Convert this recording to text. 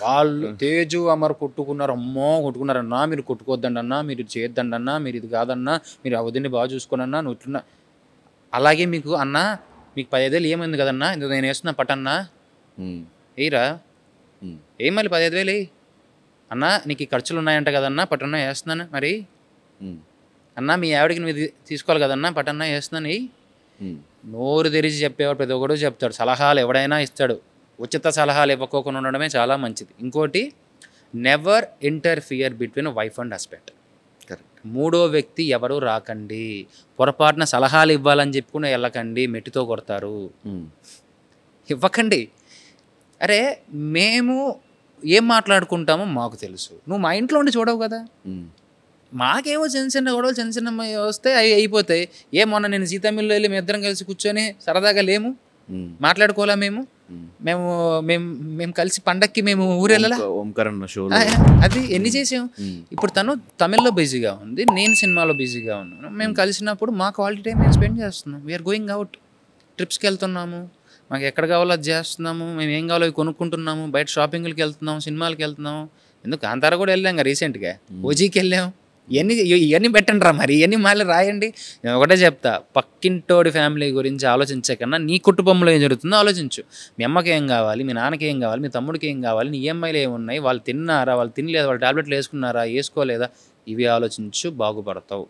వాళ్ళు తేజు అమర్ కొట్టుకున్నారు. అమ్మో కొట్టుకున్నారన్నా, మీరు కొట్టుకోవద్దండి అన్నా, మీరు ఇది చేయొద్దండి అన్నా, మీరు ఇది కాదన్నా, మీరు ఆ వదిన్ని బాగా చూసుకోనన్నా, నువ్వు ఇట్లున్నా. అలాగే మీకు అన్నా మీకు 15,000 ఏమైంది కదన్నా, ఇందులో నేను వేస్తున్నా పట్టన్నా, ఎయిరా ఏం మళ్ళీ 15,000 అన్నా, నీకు ఈ ఖర్చులు ఉన్నాయంట కదన్నా, పట్టన్నా వేస్తున్నాను మరి అన్నా, మీ ఆవిడకి నువ్వు తీసుకోవాలి కదన్నా, పట్టన్నా వేస్తున్నాను. నోరు తెరిచి చెప్పేవాడు ప్రతి ఒక్కడు చెప్తాడు, సలహాలు ఎవడైనా ఇస్తాడు. ఉచిత సలహాలు ఇవ్వకోకుండా ఉండడమే చాలా మంచిది. ఇంకోటి, never interfere between wife and husband. Correct. మూడో వ్యక్తి ఎవరు రాకండి. పొరపాటున సలహాలు ఇవ్వాలని చెప్పుకుని వెళ్ళకండి, మెట్టితో కొడతారు. ఇవ్వకండి. అరే మేము ఏం మాట్లాడుకుంటామో మాకు తెలుసు, నువ్వు మా ఇంట్లో ఉండి చూడవు కదా. మాకేవో చిన్న చిన్న గొడవలు చిన్న చిన్న వస్తే అవి అయిపోతాయి. మొన్న నేను సీతామిల్లో వెళ్ళి మేము ఇద్దరం కలిసి కూర్చొని సరదాగా లేము, మాట్లాడుకోలే మేము మేము మేము మేము కలిసి పండక్కి మేము ఊరెళ్ళలా. అది ఎన్ని చేసాం. ఇప్పుడు తను తమిళ్లో బిజీగా ఉంది, నేను సినిమాలో బిజీగా ఉన్నాను. మేము కలిసినప్పుడు మా క్వాలిటీ టైం మేము స్పెండ్ చేస్తున్నాం. వీఆర్ గోయింగ్ అవుట్, ట్రిప్స్కి వెళ్తున్నాము, మాకు ఎక్కడ కావాలో అది చేస్తున్నాము, మేము ఏం కావాలో అవి కొనుక్కుంటున్నాము, బయట షాపింగ్లకి వెళ్తున్నాము, సినిమాలకి వెళ్తున్నాము. ఎందుకు కాంతారా కూడా వెళ్ళాం కదా రీసెంట్గా, ఓజీకి వెళ్ళాం. ఇవన్నీ పెట్టండి రా, మరి ఇవన్నీ మళ్ళీ రాయండి. నేను ఒకటే చెప్తా, పక్కింటోడి ఫ్యామిలీ గురించి ఆలోచించే కన్నా నీ కుటుంబంలో ఏం జరుగుతుందో ఆలోచించు. మీ అమ్మకి ఏం కావాలి, మీ నాన్నకి ఏం కావాలి, మీ తమ్ముడికి ఏం కావాలి, నీ ఈఎంఐలు ఏమున్నాయి, వాళ్ళు తిన్నారా, వాళ్ళు తినలేదా, వాళ్ళు టాబ్లెట్లు వేసుకున్నారా, వేసుకోలేదా, ఇవి ఆలోచించు, బాగుపడతావు.